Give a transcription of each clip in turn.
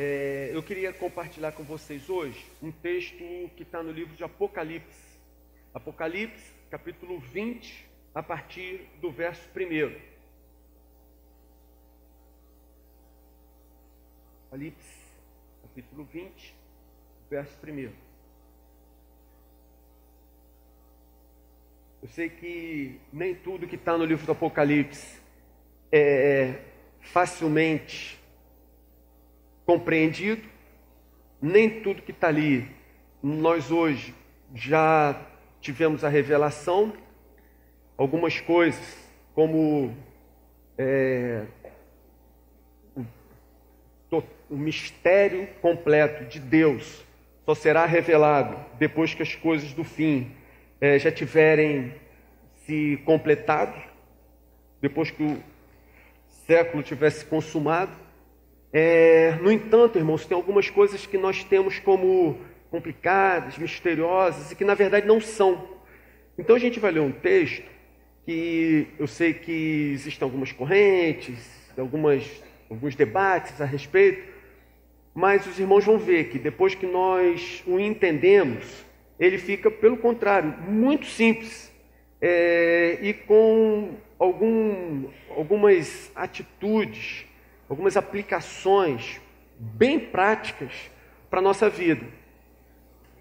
Eu queria compartilhar com vocês hoje um texto que está no livro de Apocalipse. Apocalipse, capítulo 20, a partir do verso 1. Apocalipse, capítulo 20, verso 1. Eu sei que nem tudo que está no livro do Apocalipse é facilmente compreendido, nem tudo que está ali nós hoje já tivemos a revelação. Algumas coisas, como o mistério completo de Deus, só será revelado depois que as coisas do fim já tiverem se completado, depois que o século tivesse consumado. No entanto, irmãos, tem algumas coisas que nós temos como complicadas, misteriosas, e que na verdade não são. Então a gente vai ler um texto que eu sei que existem algumas correntes, alguns debates a respeito, mas os irmãos vão ver que depois que nós o entendemos, ele fica, pelo contrário, muito simples, e com algumas atitudes, algumas aplicações bem práticas para a nossa vida.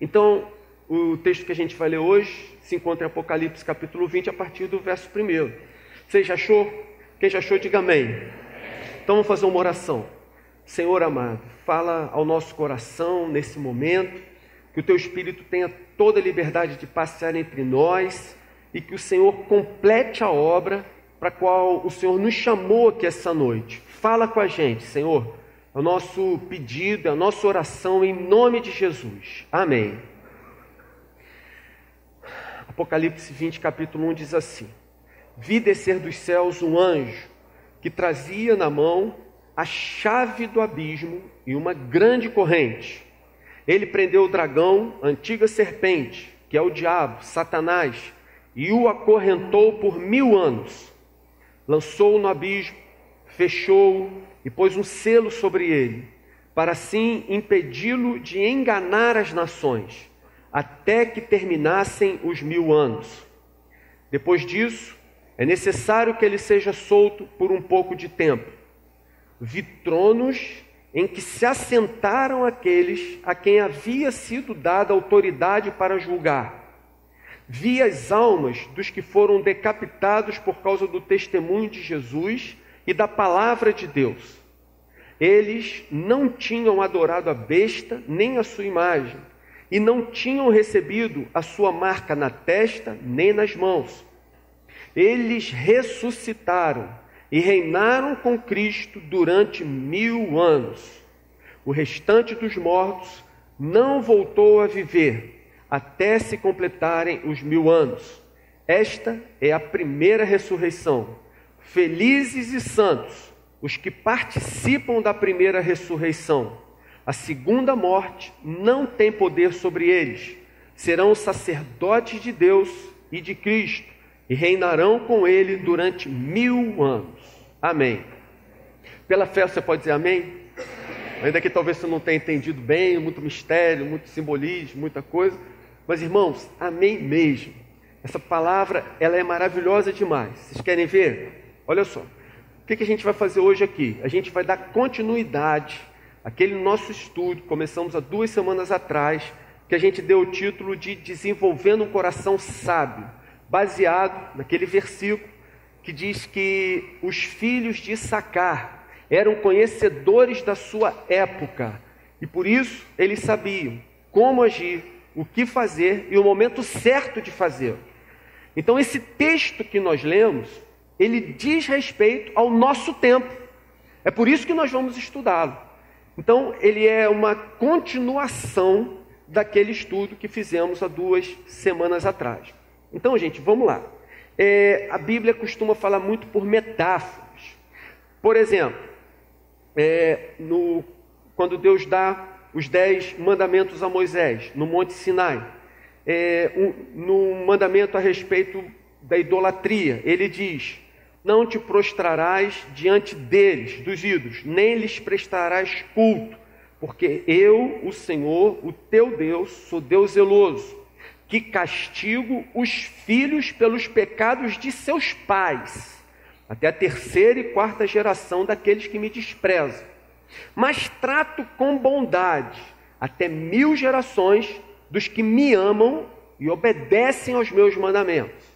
Então, o texto que a gente vai ler hoje se encontra em Apocalipse capítulo 20, a partir do verso 1. Você já achou? Quem já achou, diga amém. Então vamos fazer uma oração. Senhor amado, fala ao nosso coração nesse momento, que o Teu Espírito tenha toda a liberdade de passear entre nós e que o Senhor complete a obra para a qual o Senhor nos chamou aqui essa noite. Fala com a gente, Senhor. É o nosso pedido, é a nossa oração em nome de Jesus. Amém. Apocalipse 20, capítulo 1 diz assim: Vi descer dos céus um anjo que trazia na mão a chave do abismo e uma grande corrente. Ele prendeu o dragão, a antiga serpente, que é o diabo, Satanás, e o acorrentou por 1000 anos. Lançou-o no abismo, fechou-o e pôs um selo sobre ele, para assim impedi-lo de enganar as nações, até que terminassem os 1000 anos. Depois disso, é necessário que ele seja solto por um pouco de tempo. Vi tronos em que se assentaram aqueles a quem havia sido dada autoridade para julgar. Vi as almas dos que foram decapitados por causa do testemunho de Jesus e da palavra de Deus. Eles não tinham adorado a besta nem a sua imagem, e não tinham recebido a sua marca na testa nem nas mãos. Eles ressuscitaram e reinaram com Cristo durante 1000 anos. O restante dos mortos não voltou a viver até se completarem os 1000 anos. Esta é a primeira ressurreição. Felizes e santos os que participam da primeira ressurreição. A segunda morte não tem poder sobre eles. Serão sacerdotes de Deus e de Cristo e reinarão com ele durante 1000 anos. Amém. Pela fé você pode dizer amém? Ainda que talvez você não tenha entendido bem, muito mistério, muito simbolismo, muita coisa. Mas irmãos, amém mesmo. Essa palavra, ela é maravilhosa demais. Vocês querem ver? Olha só. O que a gente vai fazer hoje aqui? A gente vai dar continuidade àquele nosso estudo, começamos há 2 semanas atrás, que a gente deu o título de Desenvolvendo um Coração Sábio, baseado naquele versículo que diz que os filhos de Issacar eram conhecedores da sua época e por isso eles sabiam como agir, o que fazer e o momento certo de fazer. Então esse texto que nós lemos, ele diz respeito ao nosso tempo. É por isso que nós vamos estudá-lo. Então ele é uma continuação daquele estudo que fizemos há 2 semanas atrás. Então, gente, vamos lá. A Bíblia costuma falar muito por metáforas. Por exemplo, quando Deus dá os 10 mandamentos a Moisés, no Monte Sinai, no mandamento a respeito da idolatria, ele diz: não te prostrarás diante deles, dos ídolos, nem lhes prestarás culto, Porque eu, o Senhor, o teu Deus, sou Deus zeloso, que castigo os filhos pelos pecados de seus pais, até a terceira e quarta geração daqueles que me desprezam. Mas trato com bondade até 1000 gerações dos que me amam e obedecem aos meus mandamentos.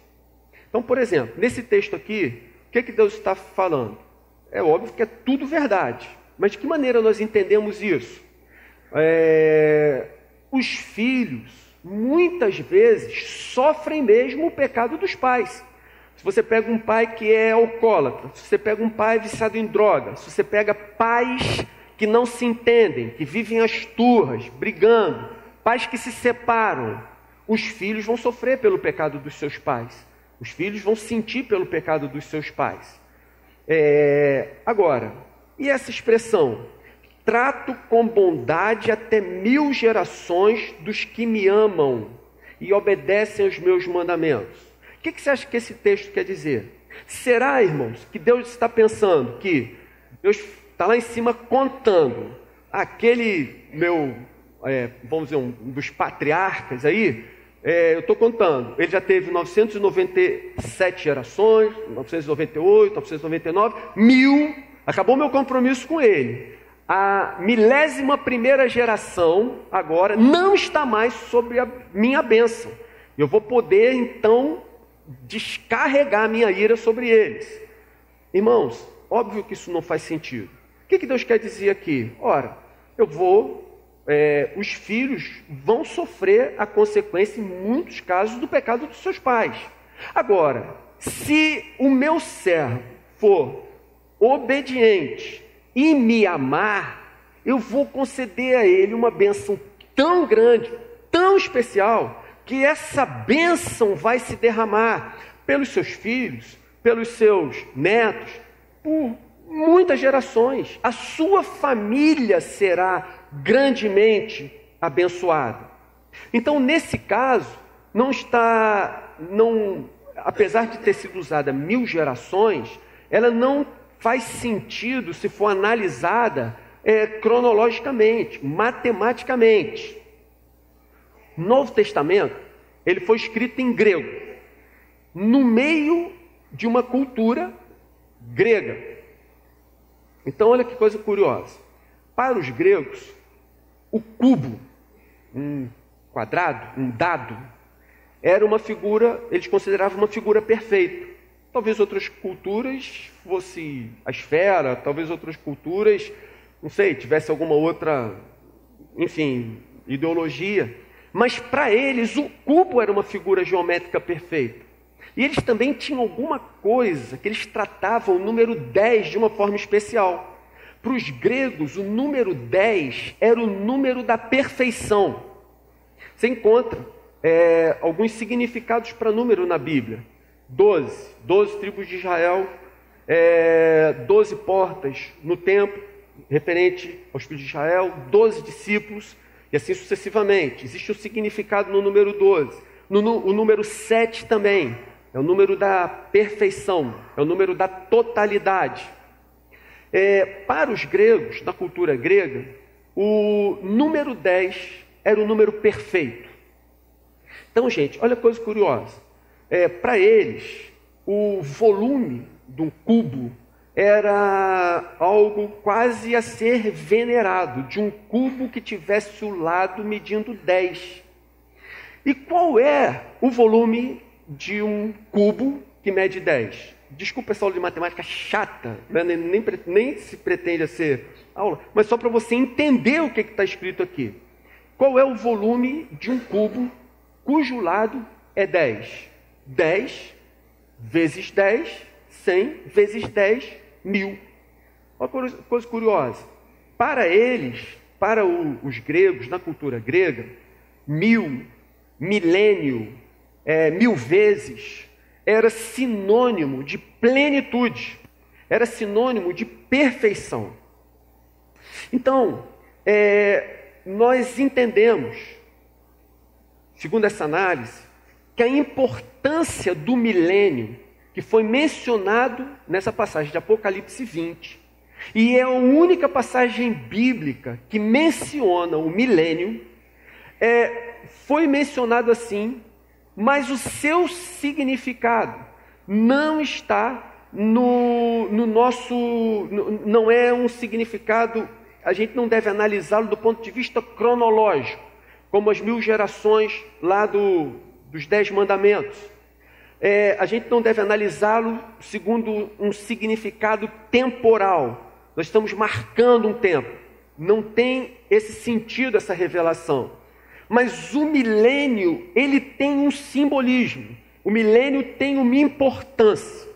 Então, por exemplo, nesse texto aqui, o que Deus está falando? É óbvio que é tudo verdade, mas de que maneira nós entendemos isso? Os filhos, muitas vezes, sofrem mesmo o pecado dos pais. Se você pega um pai que é alcoólatra, se você pega um pai viciado em droga, se você pega pais que não se entendem, que vivem as turras, brigando, pais que se separam, os filhos vão sofrer pelo pecado dos seus pais. Os filhos vão sentir pelo pecado dos seus pais. Agora, e essa expressão? Trato com bondade até 1000 gerações dos que me amam e obedecem aos meus mandamentos. O que você acha que esse texto quer dizer? Será, irmãos, que Deus está pensando que Deus está lá em cima contando aquele meu, vamos dizer, um dos patriarcas aí, eu estou contando, ele já teve 997 gerações, 998, 999, 1000, acabou meu compromisso com ele. A 11ª geração agora não está mais sobre a minha bênção. Eu vou poder então descarregar a minha ira sobre eles. Irmãos, óbvio que isso não faz sentido. O que Deus quer dizer aqui? Ora, os filhos vão sofrer a consequência em muitos casos do pecado dos seus pais. Agora, se o meu servo for obediente e me amar, eu vou conceder a ele uma bênção tão grande, tão especial, que essa bênção vai se derramar pelos seus filhos, pelos seus netos, por muitas gerações. A sua família será grandemente abençoada. Então, nesse caso, apesar de ter sido usada 1000 gerações, ela não faz sentido se for analisada cronologicamente, matematicamente. O Novo Testamento, ele foi escrito em grego, no meio de uma cultura grega. Então, olha que coisa curiosa. Para os gregos, o cubo, um quadrado, um dado, era uma figura, eles consideravam uma figura perfeita. Talvez outras culturas fosse a esfera, talvez outras culturas, não sei, tivesse alguma outra, ideologia. Mas para eles o cubo era uma figura geométrica perfeita. E eles também tinham alguma coisa que eles tratavam o número 10 de uma forma especial. Para os gregos, o número 10 era o número da perfeição. Você encontra alguns significados para número na Bíblia. 12 tribos de Israel, 12 portas no templo, referente aos filhos de Israel, 12 discípulos, e assim sucessivamente. Existe um significado no número 12. O número 7 também, é o número da perfeição, é o número da totalidade. Para os gregos, na cultura grega, o número 10 era o número perfeito. Então, gente, olha a coisa curiosa. Para eles, o volume de um cubo era algo quase a ser venerado, de um cubo que tivesse o lado medindo 10. E qual é o volume de um cubo que mede 10? Desculpa, essa aula de matemática chata, né? nem se pretende ser aula, mas só para você entender o que está escrito aqui. Qual é o volume de um cubo cujo lado é 10? 10 vezes 10, 100 vezes 10, 1000. Uma coisa curiosa. Para eles, para os gregos, na cultura grega, 1000, milênio, 1000 vezes, era sinônimo de plenitude, era sinônimo de perfeição. Então, nós entendemos, segundo essa análise, que a importância do milênio, que foi mencionado nessa passagem de Apocalipse 20, E é a única passagem bíblica que menciona o milênio. Foi mencionado assim, mas o seu significado não está no nosso... Não é um significado, a gente não deve analisá-lo do ponto de vista cronológico, como as 1000 gerações lá dos 10 mandamentos. A gente não deve analisá-lo segundo um significado temporal. Nós estamos marcando um tempo. Não tem esse sentido, essa revelação. Mas o milênio, ele tem um simbolismo. O milênio tem uma importância.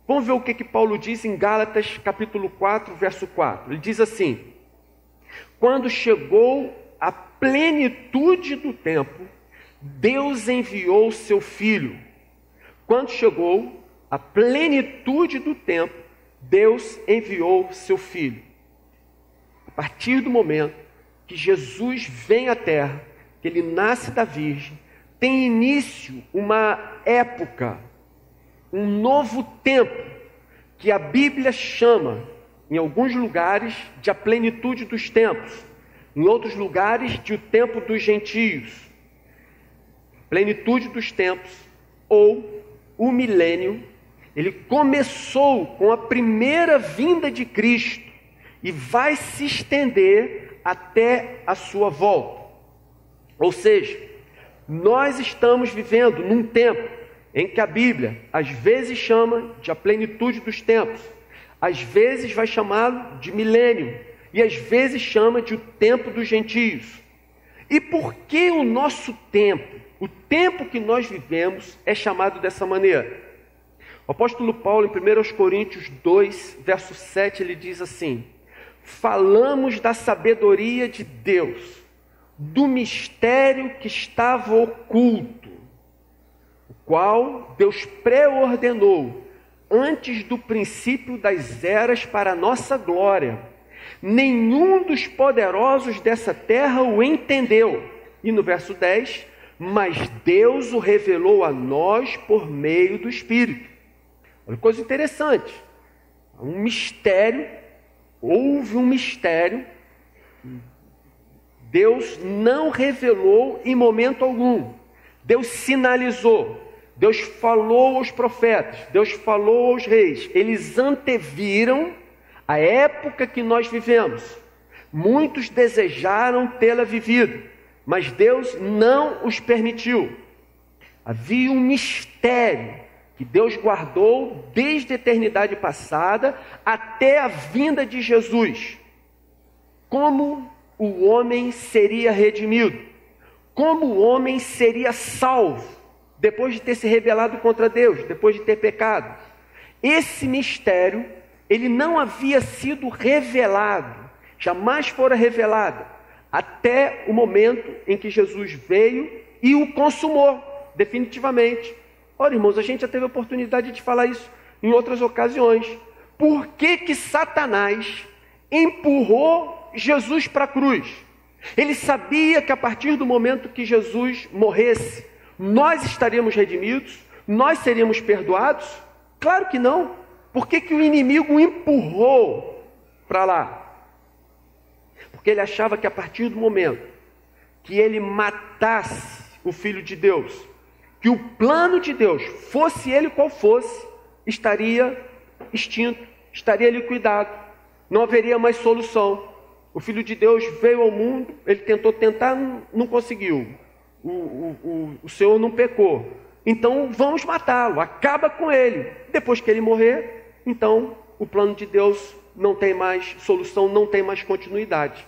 Vamos ver o que Paulo diz em Gálatas, capítulo 4, verso 4. Ele diz assim: quando chegou a plenitude do tempo, Deus enviou o seu Filho. Quando chegou a plenitude do tempo, Deus enviou seu Filho. A partir do momento que Jesus vem à terra, que ele nasce da Virgem, tem início uma época, um novo tempo, que a Bíblia chama, em alguns lugares, de a plenitude dos tempos, em outros lugares, de o tempo dos gentios. Plenitude dos tempos, ou o milênio, ele começou com a primeira vinda de Cristo e vai se estender até a sua volta. Ou seja, nós estamos vivendo num tempo em que a Bíblia às vezes chama de a plenitude dos tempos, às vezes vai chamá-lo de milênio e às vezes chama de o tempo dos gentios. E por que o nosso tempo, o tempo que nós vivemos, é chamado dessa maneira? O apóstolo Paulo, em 1 Coríntios 2, verso 7, ele diz assim: falamos da sabedoria de Deus, do mistério que estava oculto, o qual Deus pré-ordenou antes do princípio das eras para a nossa glória. Nenhum dos poderosos dessa terra o entendeu. E no verso 10, mas Deus o revelou a nós por meio do Espírito. Olha que coisa interessante. Um mistério, houve um mistério, Deus não revelou em momento algum. Deus sinalizou, Deus falou aos profetas, Deus falou aos reis. Eles anteviram a época que nós vivemos. Muitos desejaram tê-la vivido, mas Deus não os permitiu. Havia um mistério que Deus guardou desde a eternidade passada até a vinda de Jesus. Como o homem seria redimido? Como o homem seria salvo depois de ter se rebelado contra Deus, depois de ter pecado? Esse mistério, ele não havia sido revelado, jamais fora revelado, até o momento em que Jesus veio e o consumou definitivamente. Ora, irmãos, a gente já teve a oportunidade de falar isso em outras ocasiões. Por que Satanás empurrou Jesus para a cruz? Ele sabia que a partir do momento que Jesus morresse, nós estaríamos redimidos, nós seríamos perdoados? Claro que não. Por que o inimigo o empurrou para lá? Porque ele achava que a partir do momento que ele matasse o Filho de Deus, que o plano de Deus, fosse ele qual fosse, estaria extinto, estaria liquidado, não haveria mais solução. O Filho de Deus veio ao mundo, ele tentar, não conseguiu, o Senhor não pecou, então vamos matá-lo, acaba com ele. Depois que ele morrer, então o plano de Deus não tem mais solução, não tem mais continuidade.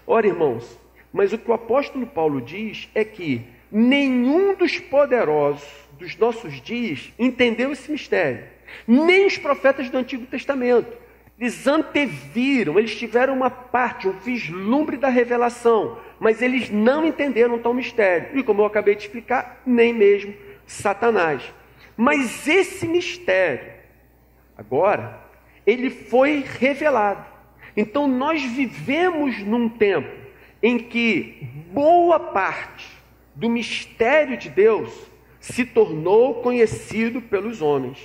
Ora, irmãos, mas o que o apóstolo Paulo diz é que nenhum dos poderosos dos nossos dias entendeu esse mistério. Nem os profetas do Antigo Testamento. Eles anteviram, eles tiveram uma parte, um vislumbre da revelação, mas eles não entenderam tal mistério. E como eu acabei de explicar, nem mesmo Satanás. Mas esse mistério, agora, ele foi revelado. Então nós vivemos num tempo em que boa parte do mistério de Deus se tornou conhecido pelos homens.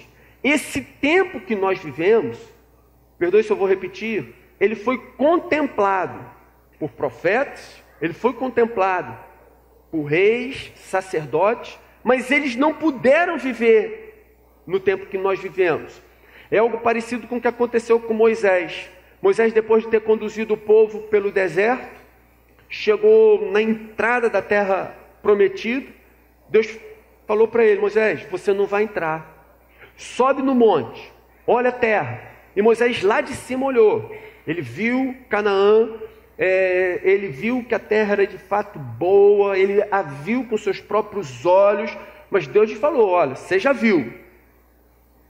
Esse tempo que nós vivemos perdoe se eu vou repetir, ele foi contemplado por profetas, ele foi contemplado por reis, sacerdotes, mas eles não puderam viver no tempo que nós vivemos. É algo parecido com o que aconteceu com Moisés. Moisés, depois de ter conduzido o povo pelo deserto, chegou na entrada da terra prometida. Deus falou para ele: Moisés, você não vai entrar. Sobe no monte, olha a terra. E Moisés lá de cima olhou. Ele viu Canaã, ele viu que a terra era de fato boa, ele a viu com seus próprios olhos, mas Deus lhe falou: olha, você já viu,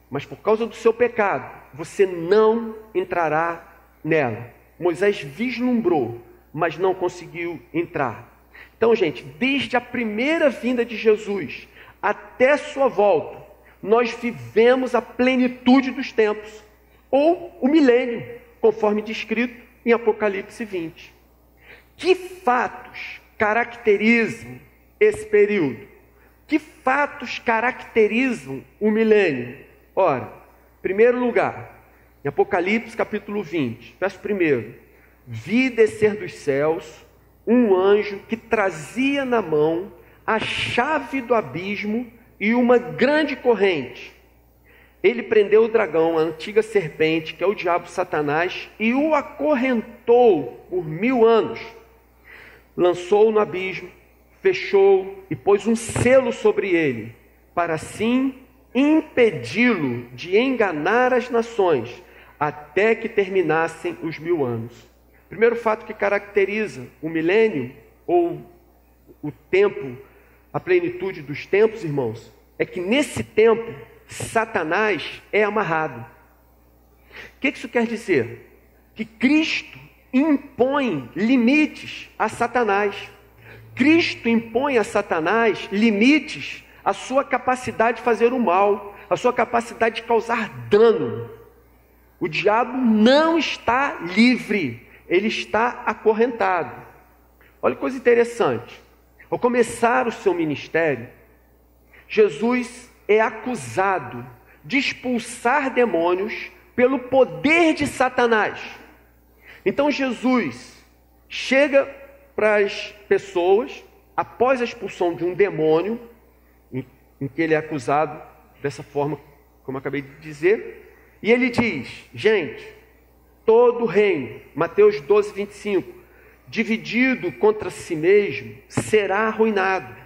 mas por causa do seu pecado, você não entrará nela. Moisés vislumbrou, mas não conseguiu entrar. Então, gente, desde a primeira vinda de Jesus até sua volta, nós vivemos a plenitude dos tempos, ou o milênio, conforme descrito em Apocalipse 20. Que fatos caracterizam esse período? Que fatos caracterizam o milênio? Ora, em primeiro lugar, em Apocalipse capítulo 20, verso 1: vi descer dos céus um anjo que trazia na mão a chave do abismo e uma grande corrente. Ele prendeu o dragão, a antiga serpente, que é o diabo Satanás, e o acorrentou por 1000 anos. Lançou-o no abismo, fechou e pôs um selo sobre ele, para assim impedi-lo de enganar as nações, até que terminassem os 1000 anos. Primeiro fato que caracteriza o milênio, ou o tempo, a plenitude dos tempos, irmãos, é que nesse tempo, Satanás é amarrado. O que isso quer dizer? Que Cristo impõe limites a Satanás. Cristo impõe a Satanás limites à sua capacidade de fazer o mal, à sua capacidade de causar dano. O diabo não está livre, ele está acorrentado. Olha que coisa interessante. Ao começar o seu ministério, Jesus é acusado de expulsar demônios pelo poder de Satanás. Então Jesus chega para as pessoas, após a expulsão de um demônio, em que ele é acusado dessa forma, como eu acabei de dizer, e ele diz: gente, todo reino, Mateus 12, 25, dividido contra si mesmo, será arruinado.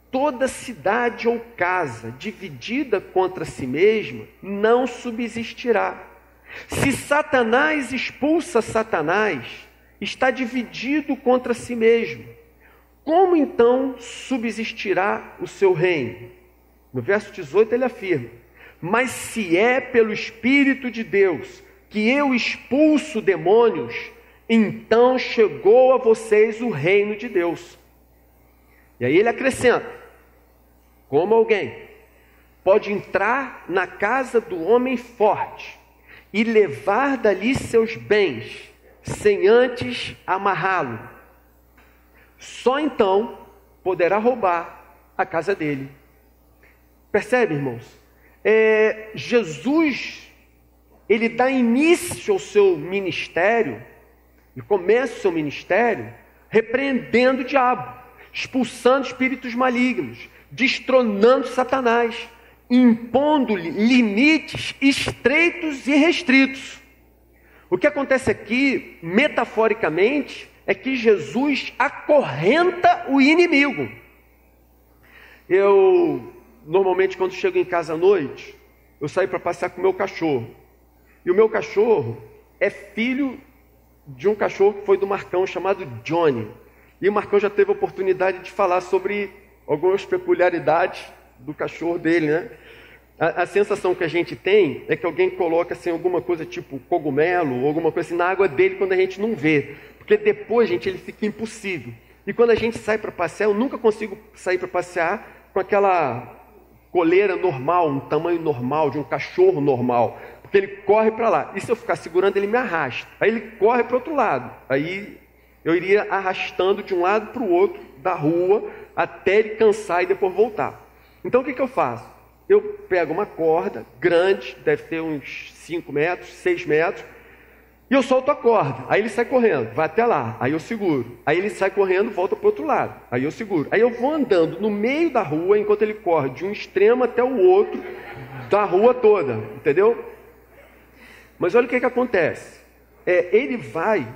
Toda cidade ou casa dividida contra si mesma não subsistirá. Se Satanás expulsa Satanás, está dividido contra si mesmo. Como então subsistirá o seu reino? No verso 18 ele afirma: mas se é pelo Espírito de Deus que eu expulso demônios, então chegou a vocês o reino de Deus. E aí ele acrescenta: como alguém pode entrar na casa do homem forte e levar dali seus bens, sem antes amarrá-lo? Só então poderá roubar a casa dele. Percebe, irmãos? Jesus, ele dá início ao seu ministério, e começa o seu ministério repreendendo o diabo, expulsando espíritos malignos, destronando Satanás, impondo-lhe limites estreitos e restritos. O que acontece aqui, metaforicamente, é que Jesus acorrenta o inimigo. Eu, normalmente, quando chego em casa à noite, eu saio para passear com o meu cachorro. E o meu cachorro é filho de um cachorro que foi do Marcão, chamado Johnny. E o Marcão já teve a oportunidade de falar sobre algumas peculiaridades do cachorro dele, né? A sensação que a gente tem é que alguém coloca assim, alguma coisa tipo cogumelo, ou alguma coisa assim, na água dele quando a gente não vê. Porque depois, gente, ele fica impossível. E quando a gente sai para passear, eu nunca consigo sair para passear com aquela coleira normal, um tamanho normal, de um cachorro normal. Porque ele corre para lá. E se eu ficar segurando, ele me arrasta. Aí ele corre para o outro lado. Aí eu iria arrastando de um lado para o outro da rua, até ele cansar e depois voltar. Então o que eu faço? eu pego uma corda grande, deve ter uns 5 metros, 6 metros, e eu solto a corda. Aí ele sai correndo, vai até lá, aí eu seguro. Aí ele sai correndo, volta para o outro lado, aí eu seguro. Aí eu vou andando no meio da rua, enquanto ele corre de um extremo até o outro, da rua toda, entendeu? Mas olha o que acontece. Ele vai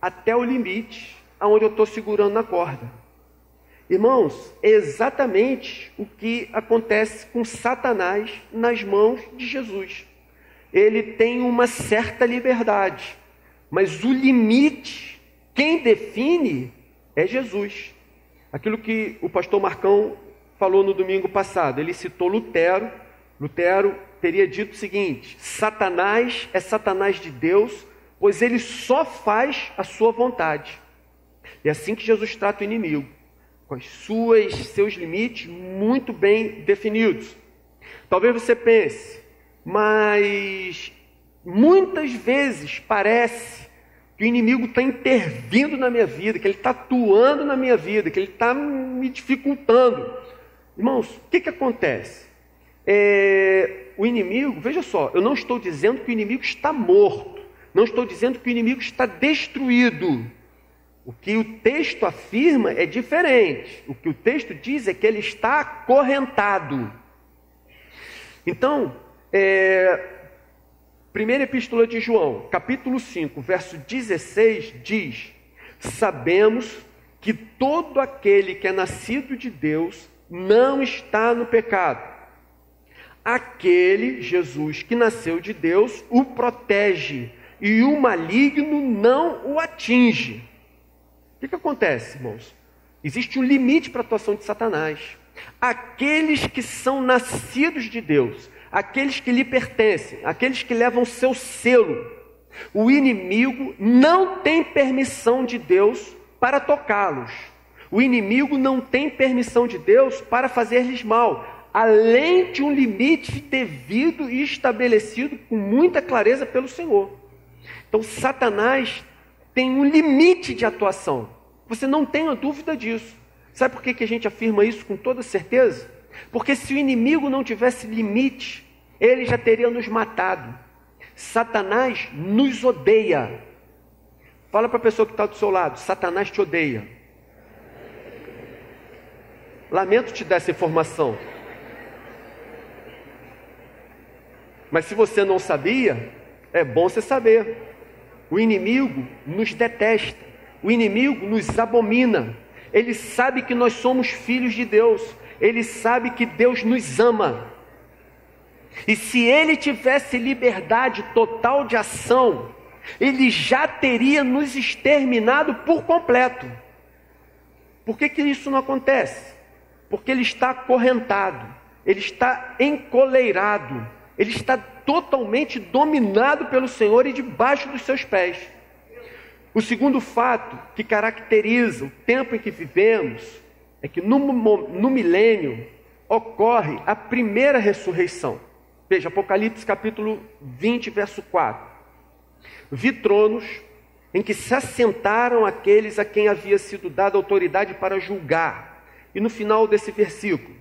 até o limite aonde eu estou segurando na corda. Irmãos, é exatamente o que acontece com Satanás nas mãos de Jesus. Ele tem uma certa liberdade, mas o limite, quem define é Jesus. Aquilo que o pastor Marcão falou no domingo passado, ele citou Lutero. Lutero teria dito o seguinte: Satanás é Satanás de Deus, pois ele só faz a sua vontade. É assim que Jesus trata o inimigo, com seus limites muito bem definidos. Talvez você pense, mas muitas vezes parece que o inimigo está intervindo na minha vida, que ele está atuando na minha vida, que ele está me dificultando. Irmãos, o que acontece? O inimigo, veja só, eu não estou dizendo que o inimigo está morto, não estou dizendo que o inimigo está destruído. O que o texto afirma é diferente. O que o texto diz é que ele está acorrentado. Então, primeira epístola de João, capítulo 5, verso 16, diz: sabemos que todo aquele que é nascido de Deus não está no pecado. Aquele, Jesus, que nasceu de Deus, o protege, e o maligno não o atinge. O que acontece, irmãos? Existe um limite para a atuação de Satanás. Aqueles que são nascidos de Deus, aqueles que lhe pertencem, aqueles que levam seu selo, o inimigo não tem permissão de Deus para tocá-los. O inimigo não tem permissão de Deus para fazer-lhes mal, além de um limite devido e estabelecido com muita clareza pelo Senhor. Então, Satanás tem um limite de atuação. Você não tenha dúvida disso. Sabe por que a gente afirma isso com toda certeza? Porque se o inimigo não tivesse limite, ele já teria nos matado. Satanás nos odeia. Fala para a pessoa que está do seu lado: Satanás te odeia. Lamento te dar essa informação. Mas se você não sabia, é bom você saber. O inimigo nos detesta, o inimigo nos abomina. Ele sabe que nós somos filhos de Deus, ele sabe que Deus nos ama. E se ele tivesse liberdade total de ação, ele já teria nos exterminado por completo. Por que isso não acontece? Porque ele está acorrentado, ele está encoleirado, ele está totalmente dominado pelo Senhor e debaixo dos seus pés. O segundo fato que caracteriza o tempo em que vivemos é que no milênio ocorre a primeira ressurreição. Veja, Apocalipse capítulo 20, verso 4. Vi tronos em que se assentaram aqueles a quem havia sido dada autoridade para julgar. E no final desse versículo,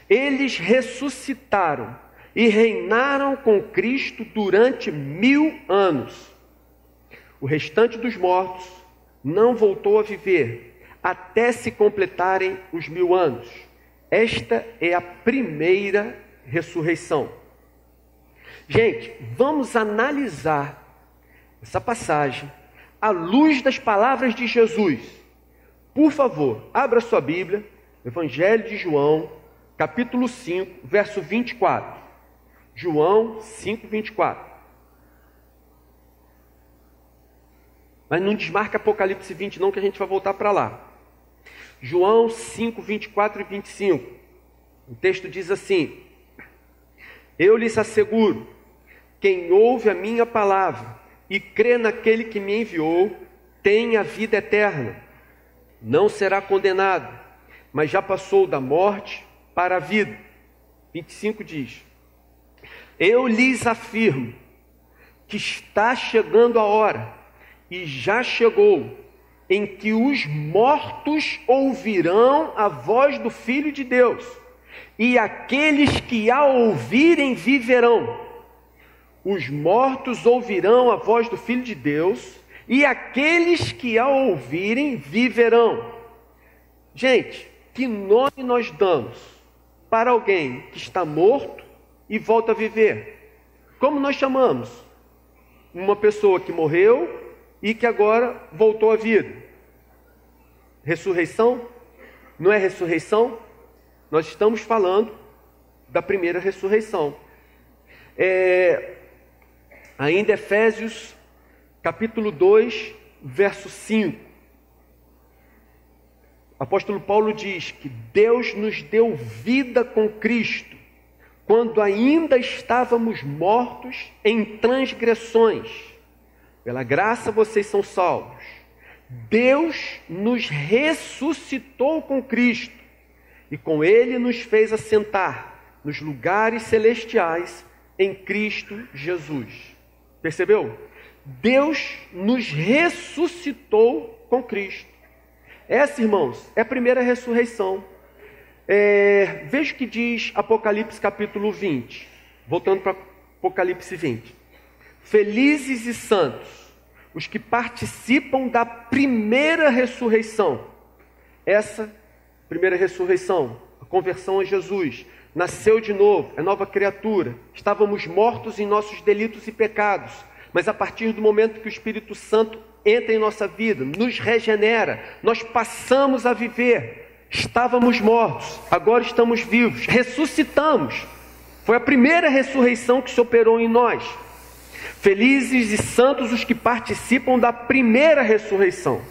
eles ressuscitaram e reinaram com Cristo durante 1000 anos. O restante dos mortos não voltou a viver até se completarem os 1000 anos. Esta é a primeira ressurreição. Gente, vamos analisar essa passagem à luz das palavras de Jesus. Por favor, abra sua Bíblia, Evangelho de João, capítulo 5, verso 24. João 5, 24. Mas não desmarca Apocalipse 20 não, que a gente vai voltar para lá. João 5, 24 e 25. O texto diz assim: eu lhes asseguro, quem ouve a minha palavra e crê naquele que me enviou, tem a vida eterna. Não será condenado, mas já passou da morte para a vida. 25 diz: eu lhes afirmo que está chegando a hora, e já chegou, em que os mortos ouvirão a voz do Filho de Deus, e aqueles que a ouvirem viverão. Os mortos ouvirão a voz do Filho de Deus, e aqueles que a ouvirem viverão. Gente, que nome nós damos para alguém que está morto e volta a viver? Como nós chamamos? Uma pessoa que morreu e que agora voltou à vida. Ressurreição? Não é ressurreição? Nós estamos falando da primeira ressurreição. Ainda Efésios, capítulo 2, verso 5. O apóstolo Paulo diz que Deus nos deu vida com Cristo, quando ainda estávamos mortos em transgressões. Pela graça vocês são salvos. Deus nos ressuscitou com Cristo, e com Ele nos fez assentar nos lugares celestiais em Cristo Jesus. Percebeu? Deus nos ressuscitou com Cristo. Essa, irmãos, é a primeira ressurreição. Veja o que diz Apocalipse capítulo 20. Voltando para Apocalipse 20. Felizes e santos os que participam da primeira ressurreição. Essa primeira ressurreição, a conversão a Jesus, nasceu de novo, é nova criatura. Estávamos mortos em nossos delitos e pecados, mas a partir do momento que o Espírito Santo entra em nossa vida, nos regenera, nós passamos a viver. Estávamos mortos, agora estamos vivos, ressuscitamos. Foi a primeira ressurreição que se operou em nós. Felizes e santos os que participam da primeira ressurreição,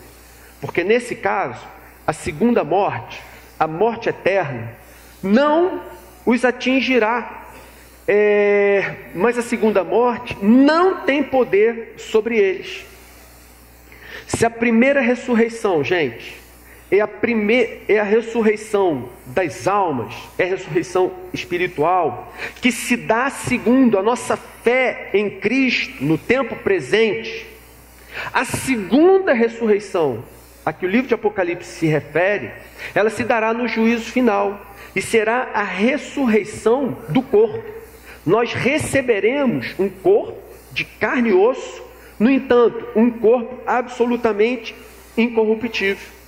porque nesse caso, a segunda morte, a morte eterna, não os atingirá, mas a segunda morte não tem poder sobre eles. Se a primeira ressurreição, gente, é a ressurreição das almas, é a ressurreição espiritual, que se dá segundo a nossa fé em Cristo no tempo presente, a segunda ressurreição, a que o livro de Apocalipse se refere, ela se dará no juízo final, e será a ressurreição do corpo. Nós receberemos um corpo de carne e osso, no entanto, um corpo absolutamente incorruptível.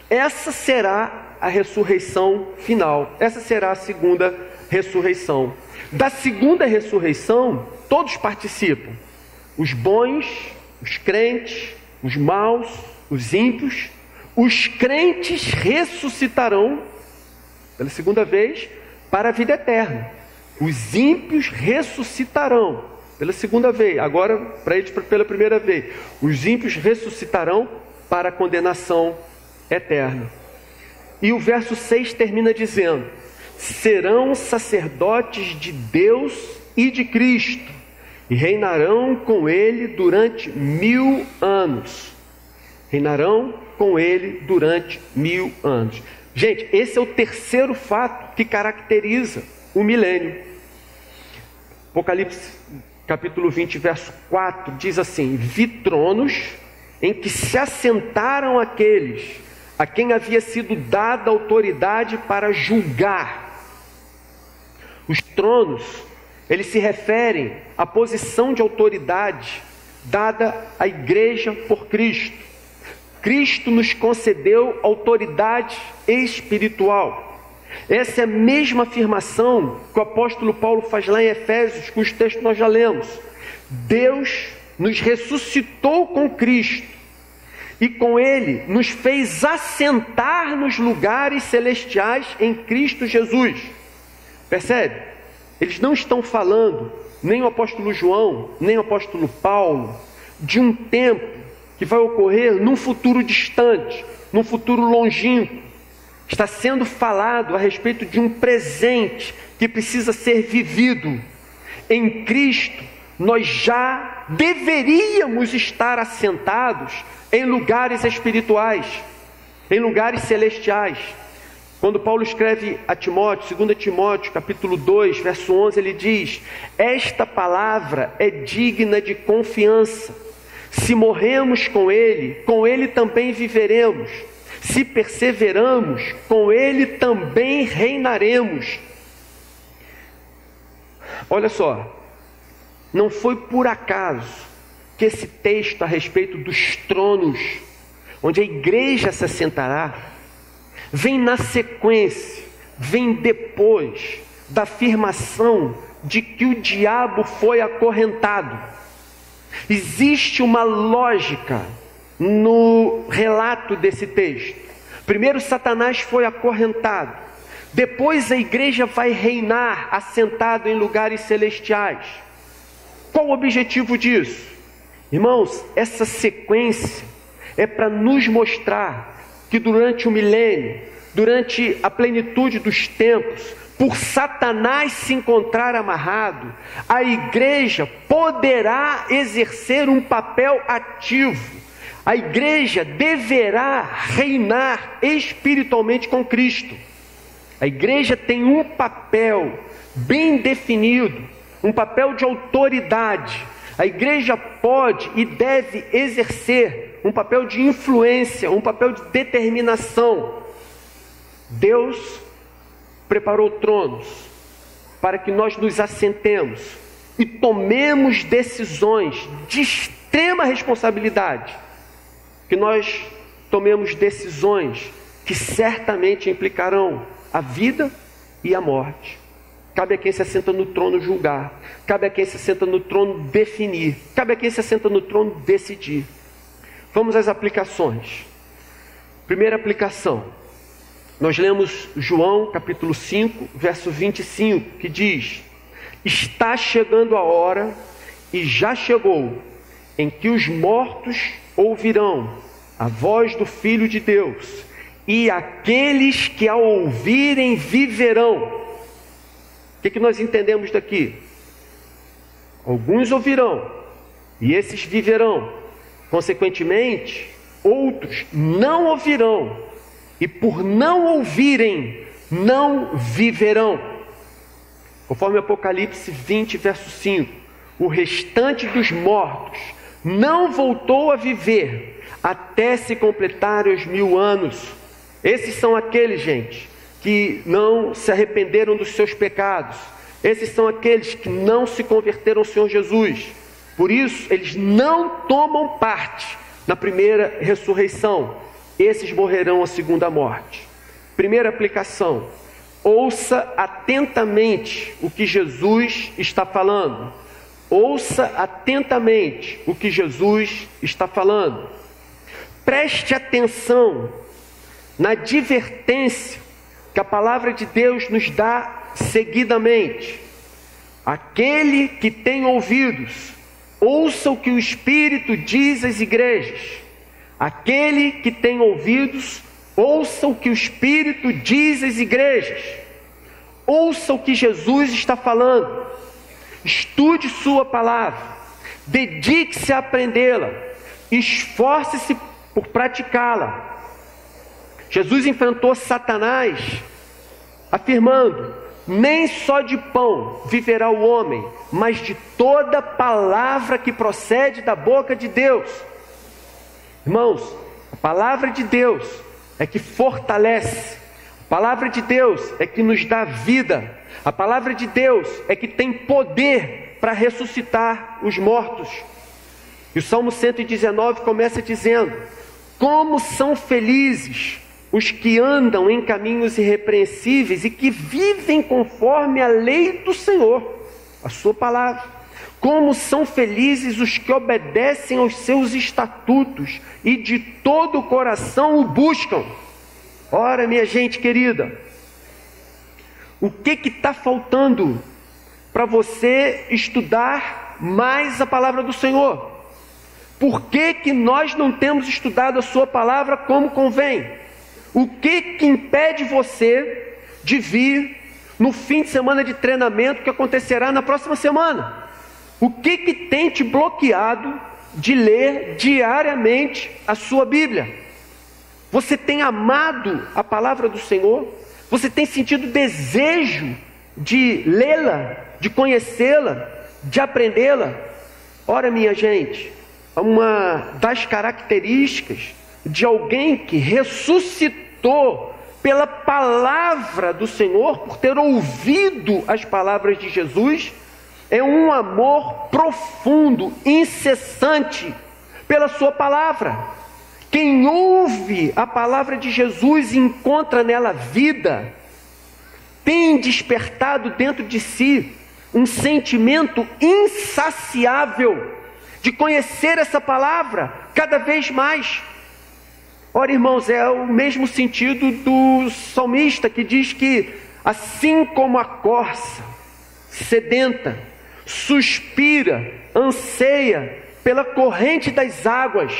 Essa será a ressurreição final. Essa será a segunda ressurreição. Da segunda ressurreição, todos participam. Os bons, os crentes, os maus, os ímpios. Os crentes ressuscitarão pela segunda vez para a vida eterna. Os ímpios ressuscitarão pela segunda vez. Agora, para eles, pela primeira vez. Os ímpios ressuscitarão para a condenação eterna. E o verso 6 termina dizendo: serão sacerdotes de Deus e de Cristo, e reinarão com Ele durante 1000 anos. Reinarão com Ele durante 1000 anos. Gente, esse é o terceiro fato que caracteriza o milênio. Apocalipse capítulo 20, verso 4 diz assim: vi tronos em que se assentaram aqueles a quem havia sido dada autoridade para julgar. Os tronos, eles se referem à posição de autoridade dada à igreja por Cristo. Cristo nos concedeu autoridade espiritual. Essa é a mesma afirmação que o apóstolo Paulo faz lá em Efésios, cujo texto nós já lemos. Deus nos ressuscitou com Cristo, e com Ele nos fez assentar nos lugares celestiais em Cristo Jesus. Percebe? Eles não estão falando, nem o apóstolo João, nem o apóstolo Paulo, de um tempo que vai ocorrer num futuro distante, num futuro longínquo. Está sendo falado a respeito de um presente que precisa ser vivido. Em Cristo, nós já deveríamos estar assentados em lugares espirituais, em lugares celestiais. Quando Paulo escreve a Timóteo, 2 Timóteo, capítulo 2, verso 11, ele diz: esta palavra é digna de confiança. Se morremos com Ele também viveremos. Se perseveramos, com Ele também reinaremos. Olha só, não foi por acaso que esse texto a respeito dos tronos, onde a igreja se assentará, vem na sequência, vem depois da afirmação de que o diabo foi acorrentado. Existe uma lógica no relato desse texto. Primeiro Satanás foi acorrentado, depois a igreja vai reinar assentado em lugares celestiais. Qual o objetivo disso? Irmãos, essa sequência é para nos mostrar que durante o milênio, durante a plenitude dos tempos, por Satanás se encontrar amarrado, a igreja poderá exercer um papel ativo. A igreja deverá reinar espiritualmente com Cristo. A igreja tem um papel bem definido, um papel de autoridade. A igreja pode e deve exercer um papel de influência, um papel de determinação. Deus preparou tronos para que nós nos assentemos e tomemos decisões de extrema responsabilidade, que nós tomemos decisões que certamente implicarão a vida e a morte. Cabe a quem se assenta no trono julgar, cabe a quem se assenta no trono definir, cabe a quem se assenta no trono decidir. Vamos às aplicações. Primeira aplicação, nós lemos João capítulo 5, verso 25, que diz: está chegando a hora, e já chegou, em que os mortos ouvirão a voz do Filho de Deus, e aqueles que a ouvirem viverão. O que nós entendemos daqui? Alguns ouvirão, e esses viverão. Consequentemente, outros não ouvirão, e por não ouvirem, não viverão. Conforme Apocalipse 20, verso 5, o restante dos mortos não voltou a viver até se completarem os 1000 anos. Esses são aqueles, gente, que não se arrependeram dos seus pecados. Esses são aqueles que não se converteram ao Senhor Jesus. Por isso, eles não tomam parte na primeira ressurreição. Esses morrerão a segunda morte. Primeira aplicação: ouça atentamente o que Jesus está falando. Ouça atentamente o que Jesus está falando. Preste atenção na advertência que a palavra de Deus nos dá seguidamente. Aquele que tem ouvidos, ouça o que o Espírito diz às igrejas. Aquele que tem ouvidos, ouça o que o Espírito diz às igrejas. Ouça o que Jesus está falando. Estude sua palavra. Dedique-se a aprendê-la. Esforce-se por praticá-la. Jesus enfrentou Satanás afirmando: nem só de pão viverá o homem, mas de toda palavra que procede da boca de Deus. Irmãos, a palavra de Deus é que fortalece, a palavra de Deus é que nos dá vida, a palavra de Deus é que tem poder para ressuscitar os mortos. E o Salmo 119 começa dizendo: como são felizes os que andam em caminhos irrepreensíveis e que vivem conforme a lei do Senhor, a sua palavra. Como são felizes os que obedecem aos seus estatutos e de todo o coração o buscam. Ora, minha gente querida, o que está faltando para você estudar mais a palavra do Senhor? Por que nós não temos estudado a sua palavra como convém? O que impede você de vir no fim de semana de treinamento que acontecerá na próxima semana? O que tem te bloqueado de ler diariamente a sua Bíblia? Você tem amado a palavra do Senhor? Você tem sentido desejo de lê-la, de conhecê-la, de aprendê-la? Ora, minha gente, uma das características de alguém que ressuscitou pela palavra do Senhor, por ter ouvido as palavras de Jesus, é um amor profundo, incessante pela sua palavra. Quem ouve a palavra de Jesus e encontra nela vida, tem despertado dentro de si um sentimento insaciável de conhecer essa palavra cada vez mais. Ora, irmãos, é o mesmo sentido do salmista que diz que assim como a corça sedenta, suspira, anseia pela corrente das águas.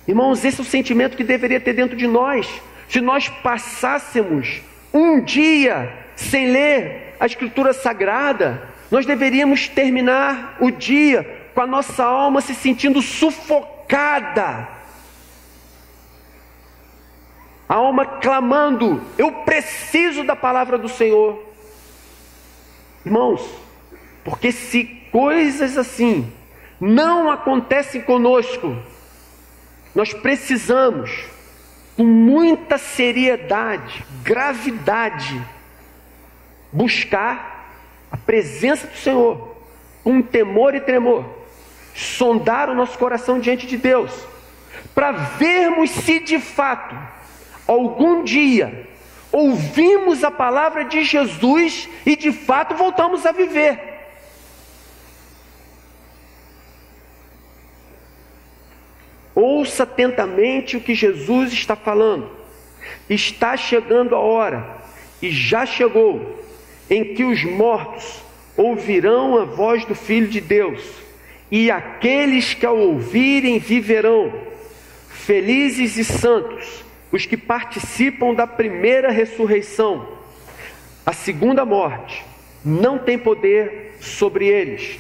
Irmãos, esse é o sentimento que deveria ter dentro de nós. Se nós passássemos um dia sem ler a Escritura Sagrada, nós deveríamos terminar o dia com a nossa alma se sentindo sufocada, a alma clamando: eu preciso da palavra do Senhor. Irmãos, porque se coisas assim não acontecem conosco, nós precisamos, com muita seriedade, gravidade, buscar a presença do Senhor, com temor e tremor, sondar o nosso coração diante de Deus, para vermos se de fato, algum dia, ouvimos a palavra de Jesus e de fato voltamos a viver. Ouça atentamente o que Jesus está falando. Está chegando a hora, e já chegou, em que os mortos ouvirão a voz do Filho de Deus, e aqueles que ao ouvirem viverão. Felizes e santos os que participam da primeira ressurreição. A segunda morte não tem poder sobre eles.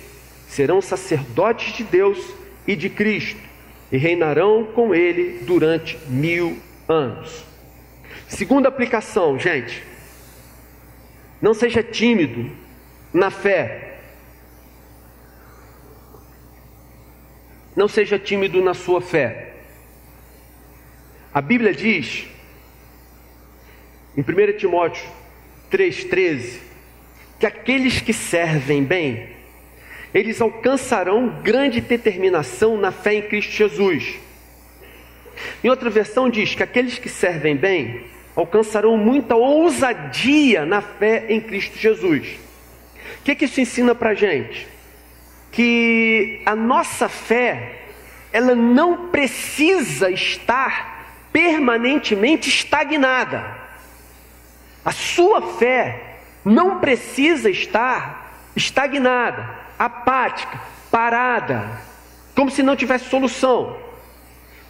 Serão sacerdotes de Deus e de Cristo, e reinarão com ele durante 1000 anos. Segunda aplicação, gente: não seja tímido na fé. Não seja tímido na sua fé. A Bíblia diz, em 1 Timóteo 3,13, que aqueles que servem bem, eles alcançarão grande determinação na fé em Cristo Jesus. Em outra versão diz que aqueles que servem bem alcançarão muita ousadia na fé em Cristo Jesus. O que isso ensina para a gente? Que a nossa fé, ela não precisa estar permanentemente estagnada. A sua fé não precisa estar estagnada, apática, parada, como se não tivesse solução.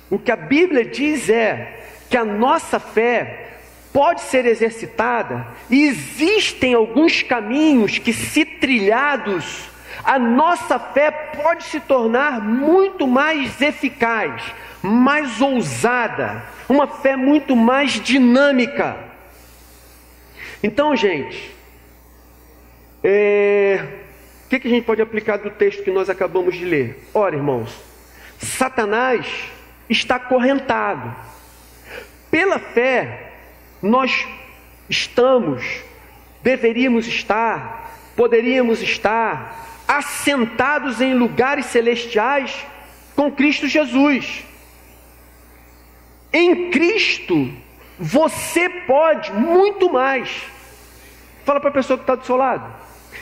O que a Bíblia diz é que a nossa fé pode ser exercitada, e existem alguns caminhos que, se trilhados, a nossa fé pode se tornar muito mais eficaz, mais ousada, uma fé muito mais dinâmica. Então, gente, o que a gente pode aplicar do texto que nós acabamos de ler? Ora, irmãos, Satanás está acorrentado. Pela fé, nós deveríamos estar, poderíamos estar assentados em lugares celestiais com Cristo Jesus. Em Cristo, você pode muito mais. Fala para a pessoa que está do seu lado.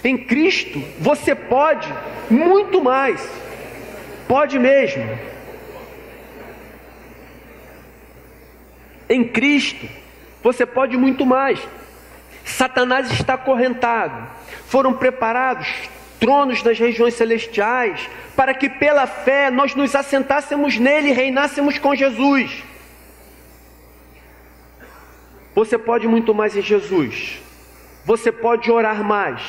Em Cristo, você pode muito mais. Pode mesmo. Em Cristo, você pode muito mais. Satanás está acorrentado. Foram preparados tronos das regiões celestiais, para que pela fé nós nos assentássemos nele e reinássemos com Jesus. Você pode muito mais em Jesus. Você pode orar mais.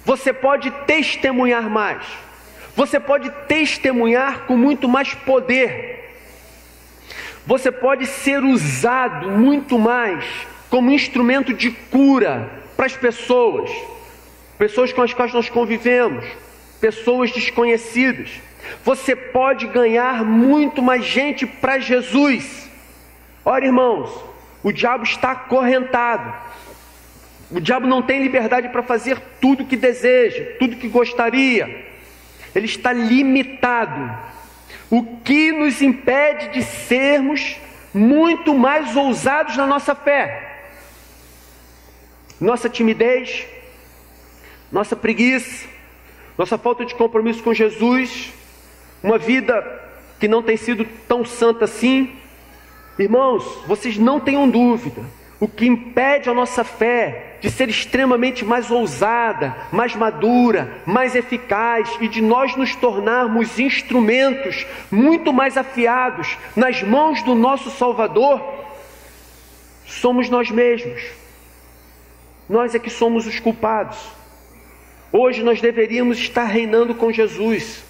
Você pode testemunhar mais. Você pode testemunhar com muito mais poder. Você pode ser usado muito mais como instrumento de cura para as pessoas com as quais nós convivemos, pessoas desconhecidas. Você pode ganhar muito mais gente para Jesus. Ora, irmãos, o diabo está acorrentado. O diabo não tem liberdade para fazer tudo que deseja, tudo que gostaria. Ele está limitado. O que nos impede de sermos muito mais ousados na nossa fé? Nossa timidez, nossa preguiça, nossa falta de compromisso com Jesus, uma vida que não tem sido tão santa assim. Irmãos, vocês não tenham dúvida, o que impede a nossa fé de ser extremamente mais ousada, mais madura, mais eficaz e de nós nos tornarmos instrumentos muito mais afiados nas mãos do nosso Salvador, somos nós mesmos. Nós é que somos os culpados. Hoje nós deveríamos estar reinando com Jesus.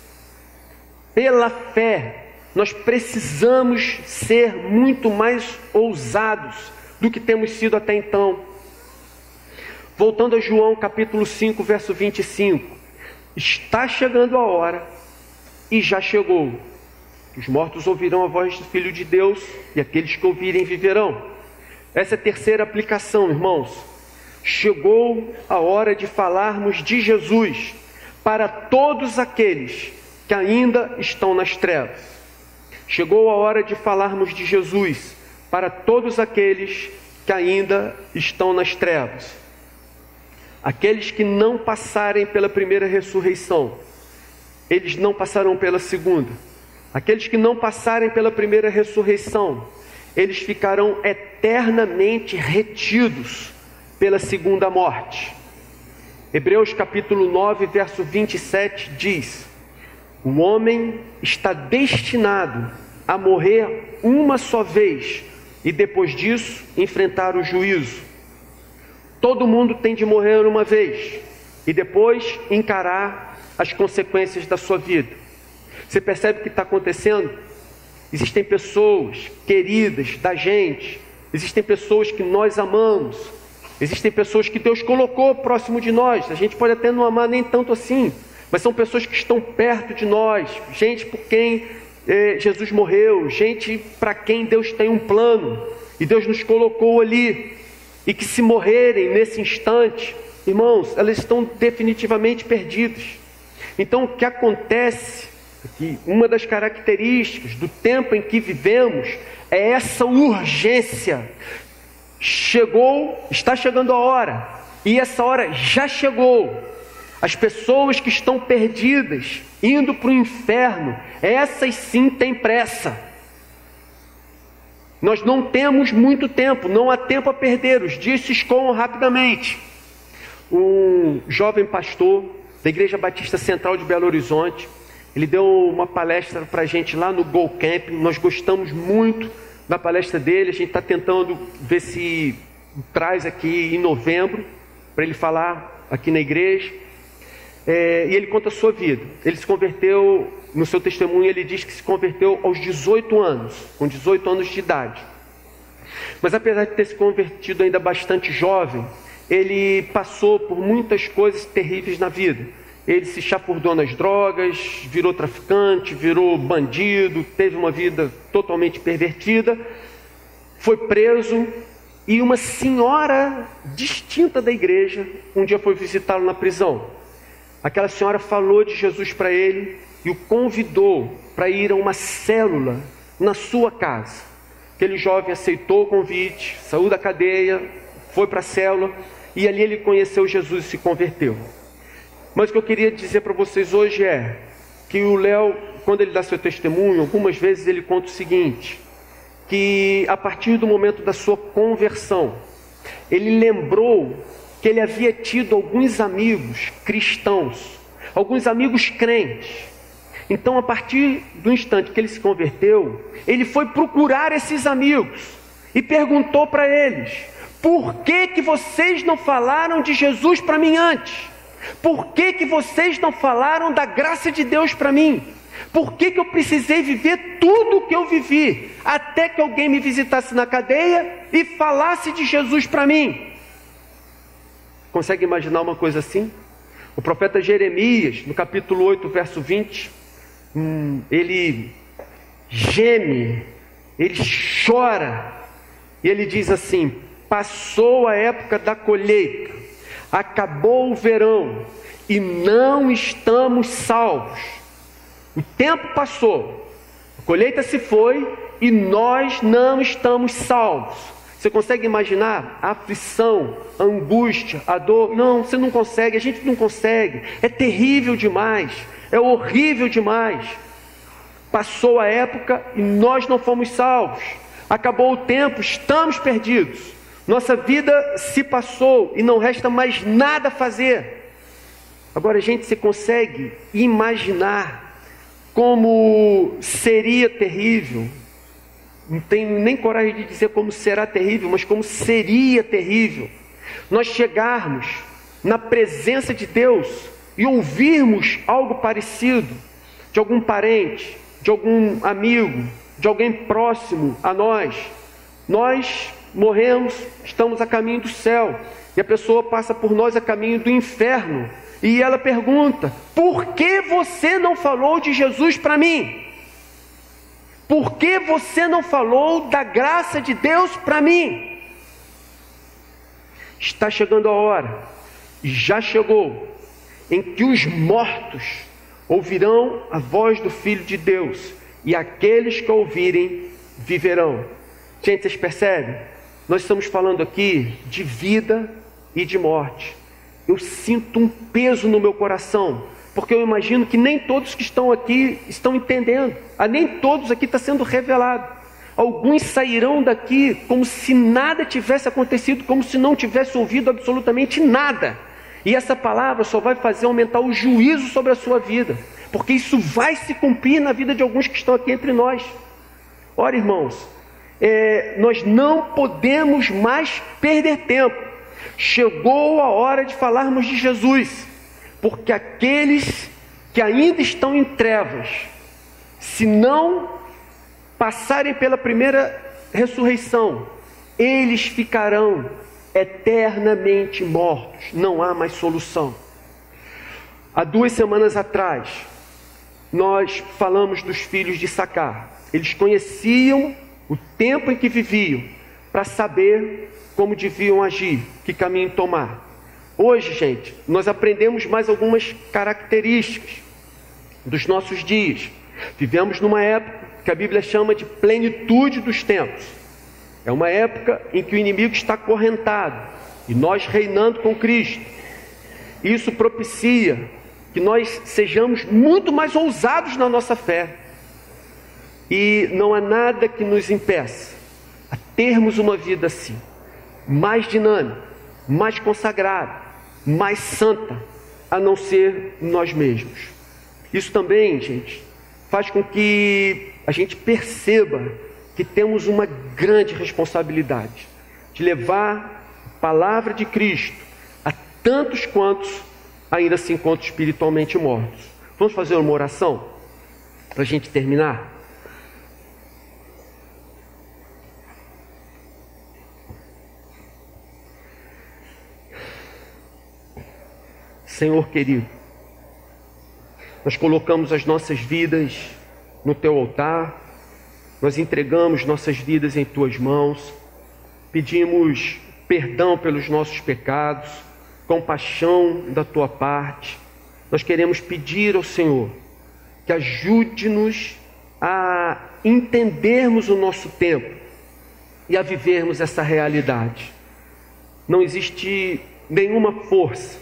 Pela fé, nós precisamos ser muito mais ousados do que temos sido até então. Voltando a João capítulo 5, verso 25. Está chegando a hora, e já chegou. Os mortos ouvirão a voz do Filho de Deus, e aqueles que ouvirem viverão. Essa é a terceira aplicação, irmãos. Chegou a hora de falarmos de Jesus para todos aqueles que ainda estão nas trevas. Chegou a hora de falarmos de Jesus para todos aqueles que ainda estão nas trevas. Aqueles que não passarem pela primeira ressurreição, eles não passarão pela segunda. Aqueles que não passarem pela primeira ressurreição, eles ficarão eternamente retidos pela segunda morte. Hebreus capítulo 9, verso 27 diz: o homem está destinado a morrer uma só vez e depois disso enfrentar o juízo. Todo mundo tem de morrer uma vez e depois encarar as consequências da sua vida. Você percebe o que está acontecendo? Existem pessoas queridas da gente, existem pessoas que nós amamos, existem pessoas que Deus colocou próximo de nós. A gente pode até não amar nem tanto assim, mas são pessoas que estão perto de nós, gente por quem Jesus morreu, gente para quem Deus tem um plano, e Deus nos colocou ali, e que se morrerem nesse instante, irmãos, elas estão definitivamente perdidas. Então o que acontece é que uma das características do tempo em que vivemos é essa urgência. Está chegando a hora, e essa hora já chegou. As pessoas que estão perdidas, indo para o inferno, essas sim têm pressa. Nós não temos muito tempo, não há tempo a perder, os dias se escoam rapidamente. Um jovem pastor da Igreja Batista Central de Belo Horizonte, ele deu uma palestra para a gente lá no Go Camp. Nós gostamos muito da palestra dele, a gente está tentando ver se traz aqui em novembro, para ele falar aqui na igreja. E ele conta a sua vida. Ele se converteu, no seu testemunho ele diz que se converteu aos 18 anos, com 18 anos de idade. Mas apesar de ter se convertido ainda bastante jovem, ele passou por muitas coisas terríveis na vida. Ele se chafurdou nas drogas, virou traficante, virou bandido, teve uma vida totalmente pervertida, foi preso, e uma senhora distinta da igreja um dia foi visitá-lo na prisão. Aquela senhora falou de Jesus para ele e o convidou para ir a uma célula na sua casa. Aquele jovem aceitou o convite, saiu da cadeia, foi para a célula, e ali ele conheceu Jesus e se converteu. Mas o que eu queria dizer para vocês hoje é que o Léo, quando ele dá seu testemunho, algumas vezes ele conta o seguinte, que a partir do momento da sua conversão, ele lembrou que ele havia tido alguns amigos cristãos, alguns amigos crentes. Então, a partir do instante que ele se converteu, ele foi procurar esses amigos e perguntou para eles: por que vocês não falaram de Jesus para mim antes? Por que vocês não falaram da graça de Deus para mim? Por que eu precisei viver tudo o que eu vivi, até que alguém me visitasse na cadeia e falasse de Jesus para mim? Consegue imaginar uma coisa assim? O profeta Jeremias, no capítulo 8, verso 20, ele geme, ele chora, e ele diz assim: passou a época da colheita, acabou o verão, e não estamos salvos. O tempo passou, a colheita se foi, e nós não estamos salvos. Você consegue imaginar a aflição, a angústia, a dor? Não, você não consegue, a gente não consegue. É terrível demais, é horrível demais. Passou a época e nós não fomos salvos. Acabou o tempo, estamos perdidos. Nossa vida se passou e não resta mais nada a fazer. Agora, gente, você consegue imaginar como seria terrível? Não tenho nem coragem de dizer como será terrível, mas como seria terrível nós chegarmos na presença de Deus e ouvirmos algo parecido de algum parente, de algum amigo, de alguém próximo a nós. Nós morremos, estamos a caminho do céu, e a pessoa passa por nós a caminho do inferno, e ela pergunta: por que você não falou de Jesus para mim? Por que você não falou da graça de Deus para mim? Está chegando a hora, e já chegou, em que os mortos ouvirão a voz do Filho de Deus, e aqueles que ouvirem viverão. Gente, vocês percebem? Nós estamos falando aqui de vida e de morte. Eu sinto um peso no meu coração, porque eu imagino que nem todos que estão aqui estão entendendo. Nem todos aqui está sendo revelado. Alguns sairão daqui como se nada tivesse acontecido, como se não tivesse ouvido absolutamente nada. E essa palavra só vai fazer aumentar o juízo sobre a sua vida, porque isso vai se cumprir na vida de alguns que estão aqui entre nós. Ora, irmãos, nós não podemos mais perder tempo. Chegou a hora de falarmos de Jesus, porque aqueles que ainda estão em trevas, se não passarem pela primeira ressurreição, eles ficarão eternamente mortos. Não há mais solução. Há 2 semanas atrás, nós falamos dos filhos de Issacar. Eles conheciam o tempo em que viviam, para saber como deviam agir, que caminho tomar. Hoje, gente, nós aprendemos mais algumas características dos nossos dias. Vivemos numa época que a Bíblia chama de plenitude dos tempos. É uma época em que o inimigo está acorrentado e nós reinando com Cristo. Isso propicia que nós sejamos muito mais ousados na nossa fé. E não há nada que nos impeça a termos uma vida assim, mais dinâmica, mais consagrada, mais santa, a não ser nós mesmos. Isso também, gente, faz com que a gente perceba que temos uma grande responsabilidade de levar a palavra de Cristo a tantos quantos ainda se encontram espiritualmente mortos. Vamos fazer uma oração para a gente terminar? Senhor querido, nós colocamos as nossas vidas no Teu altar, nós entregamos nossas vidas em Tuas mãos, pedimos perdão pelos nossos pecados, compaixão da Tua parte. Nós queremos pedir ao Senhor que ajude-nos a entendermos o nosso tempo e a vivermos essa realidade. Não existe nenhuma força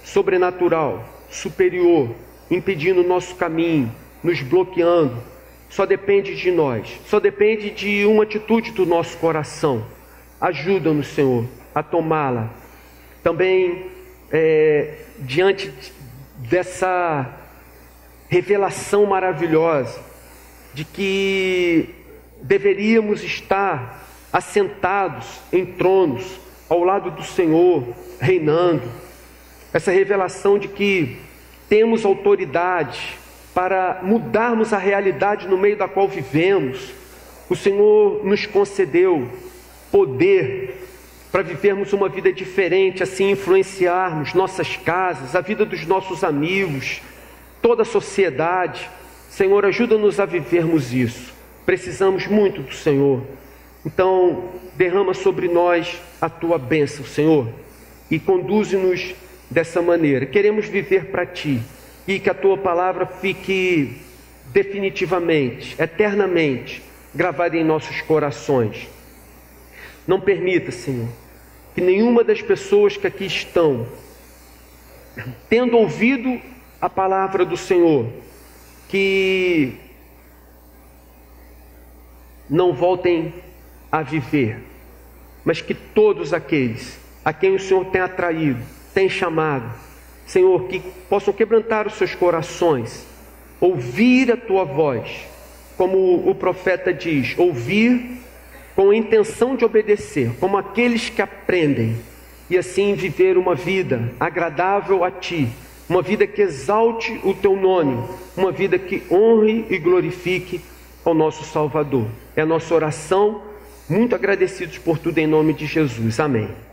sobrenatural, superior, impedindo o nosso caminho, nos bloqueando. Só depende de nós, só depende de uma atitude do nosso coração. Ajuda-nos, Senhor, a tomá-la. Também, diante dessa revelação maravilhosa de que deveríamos estar assentados em tronos ao lado do Senhor, reinando. Essa revelação de que temos autoridade para mudarmos a realidade no meio da qual vivemos. O Senhor nos concedeu poder para vivermos uma vida diferente, assim influenciarmos nossas casas, a vida dos nossos amigos, toda a sociedade. Senhor, ajuda-nos a vivermos isso. Precisamos muito do Senhor. Então, derrama sobre nós a tua bênção, Senhor, e conduze-nos dessa maneira. Queremos viver para ti e que a tua palavra fique definitivamente, eternamente gravada em nossos corações. Não permita, Senhor, que nenhuma das pessoas que aqui estão, tendo ouvido a palavra do Senhor, que não voltem a viver, mas que todos aqueles a quem o Senhor tem atraído, tem chamado, Senhor, que possam quebrantar os seus corações, ouvir a tua voz, como o profeta diz, ouvir com a intenção de obedecer, como aqueles que aprendem, e assim viver uma vida agradável a ti, uma vida que exalte o teu nome, uma vida que honre e glorifique ao nosso Salvador. É a nossa oração, muito agradecidos por tudo em nome de Jesus. Amém.